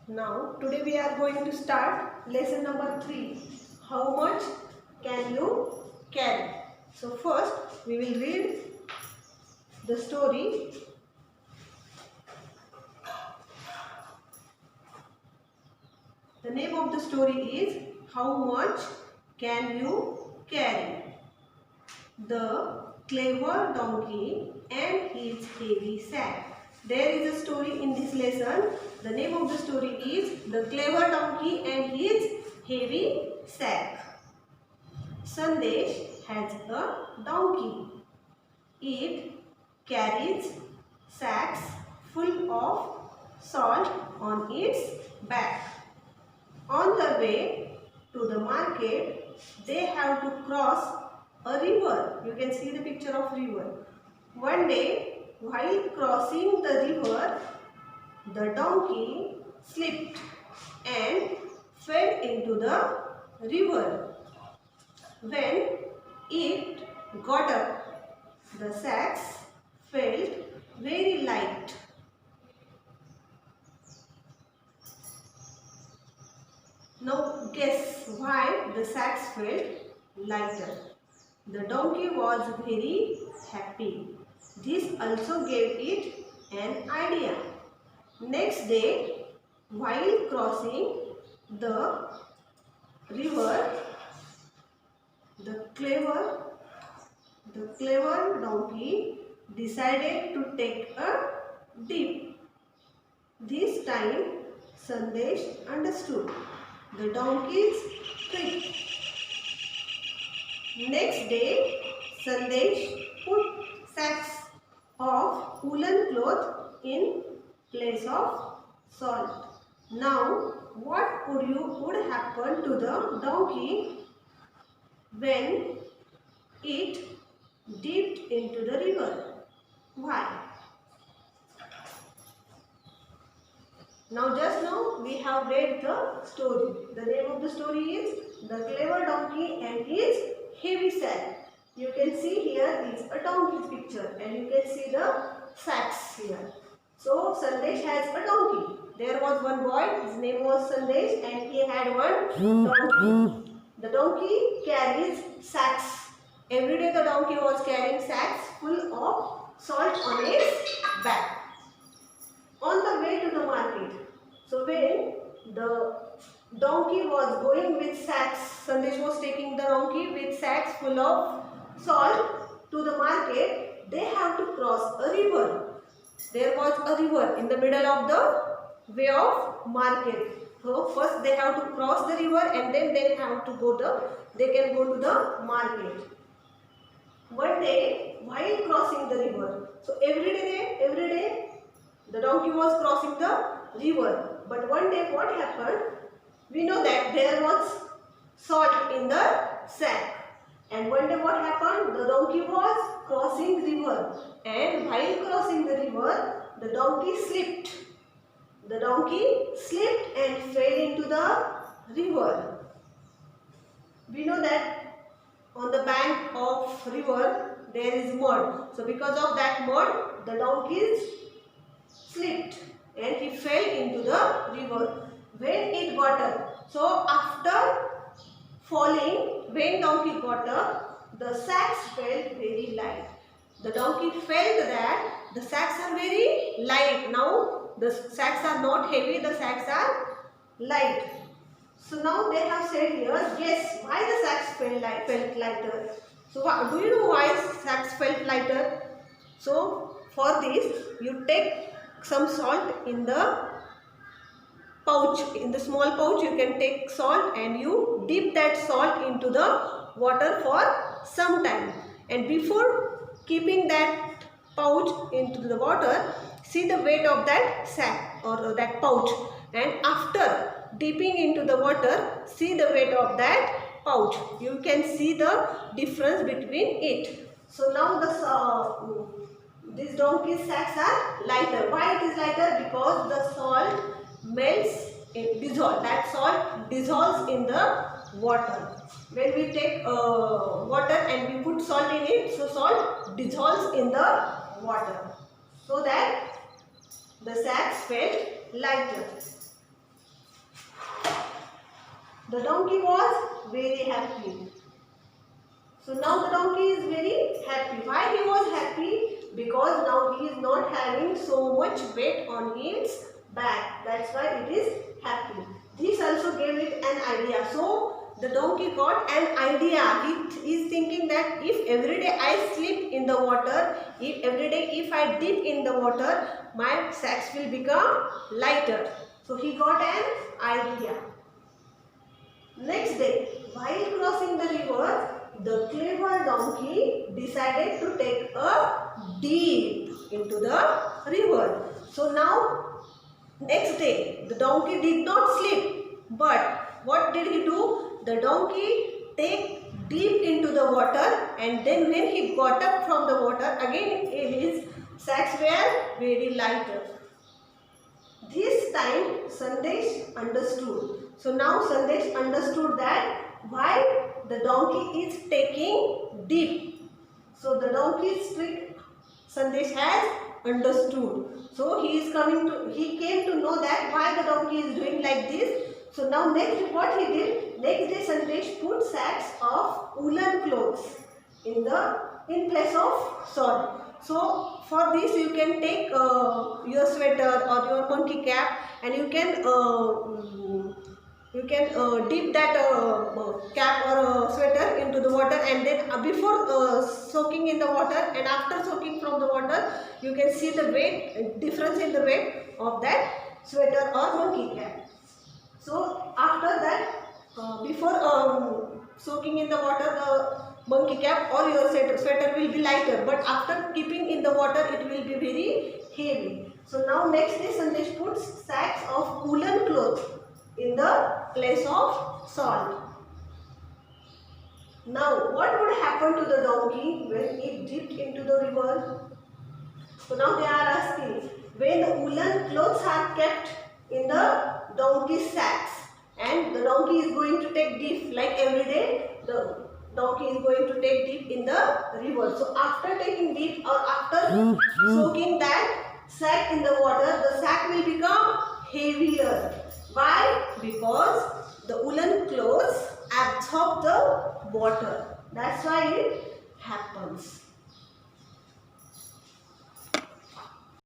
Now, today we are going to start lesson number 3. How much can you carry? So, first we will read the story. The name of the story is How Much Can You Carry? The Clever Donkey and His Heavy Sack. There is a story in this lesson. The name of the story is The Clever Donkey and His Heavy Sack. Sandesh has a donkey. It carries sacks full of salt on its back. On the way to the market, they have to cross a river. You can see the picture of river. One day, while crossing the river, the donkey slipped and fell into the river. When it got up, the sacks felt very light. Now guess why the sacks felt lighter. The donkey was very happy. This also gave it an idea. Next day, while crossing the river, the clever donkey decided to take a dip. This time, Sandesh understood the donkey's trick. Next day, Sandesh put sacks of woolen cloth in place of salt. Now, what would happen to the donkey when it dipped into the river? Why? Just now we have read the story. The name of the story is The Clever Donkey and His Heavy Sack. You can see here is a donkey's picture and you can see the sacks here. So Sandesh has a donkey. There was one boy, his name was Sandesh and he had one donkey. The donkey carries sacks. Every day the donkey was carrying sacks full of salt on its back. On the way to the market. So when the donkey was going with sacks, Sandesh was taking the donkey with sacks full of salt to the market, they have to cross a river. There was a river in the middle of the way of market. So first they have to cross the river and then they can go to the market. One day while crossing the river, so every day the donkey was crossing the river. But one day what happened? We know that there was salt in the sack. And one day what happened? The donkey was crossing river. And while crossing the river, the donkey slipped. The donkey slipped and fell into the river. We know that on the bank of river there is mud. So because of that mud, the donkey slipped and he fell into the river. When it got up, so after falling, when donkey got up, the sacks felt very light. The donkey felt that the sacks are very light. Now the sacks are not heavy, the sacks are light. So now they have said here, guess why the sacks felt lighter. So do you know why sacks felt lighter? So for this, you take some salt in the pouch. In the small pouch you can take salt and you dip that salt into the water for some time. And before keeping that pouch into the water, see the weight of that sack or that pouch. And after dipping into the water, see the weight of that pouch. You can see the difference between it. So now these donkey's sacks are lighter. Why it is lighter? Because the salt that salt dissolves in the water. When we take water and we put salt in it, so salt dissolves in the water. So that the sacks felt lighter. the donkey was very happy. So now the donkey is very happy. Why he was happy? Because now he is not having so much weight on its back. That's why it is happy. This also gave it an idea. So the donkey got an idea. He is thinking that if every day I sleep in the water, if every day if I dip in the water, my sacks will become lighter. So he got an idea. Next day, while crossing the river, the clever donkey decided to take a dip into the river. So now, next day, the donkey did not sleep. But what did he do? The donkey take deep into the water, and then when he got up from the water, again his sacks were very lighter. This time Sandesh understood. So now Sandesh understood that why the donkey is taking dip. So the donkey's trick Sandesh has understood. So he came to know that why the donkey is doing like this. So now next what he did, next day Sandesh put sacks of woolen clothes in place of salt. So for this you can take your sweater or your monkey cap, and you can dip that cap or sweater into the water, and then before soaking in the water and after soaking from the water, you can see the weight difference in the weight of that sweater or monkey cap. So after that, before soaking in the water, the monkey cap or your sweater will be lighter, but after keeping in the water, it will be very heavy. So now next day Sandesh puts sacks of woolen cloth in the place of salt. Now what would happen to the donkey when it dipped into the river? So now they are asking, when the woolen clothes are kept in the donkey's sacks and the donkey is going to take dip, like every day the donkey is going to take dip in the river. So after taking dip or after soaking that sack in the water, the sack will become heavier. Why? Because the woolen clothes absorb the water. That's why it happens.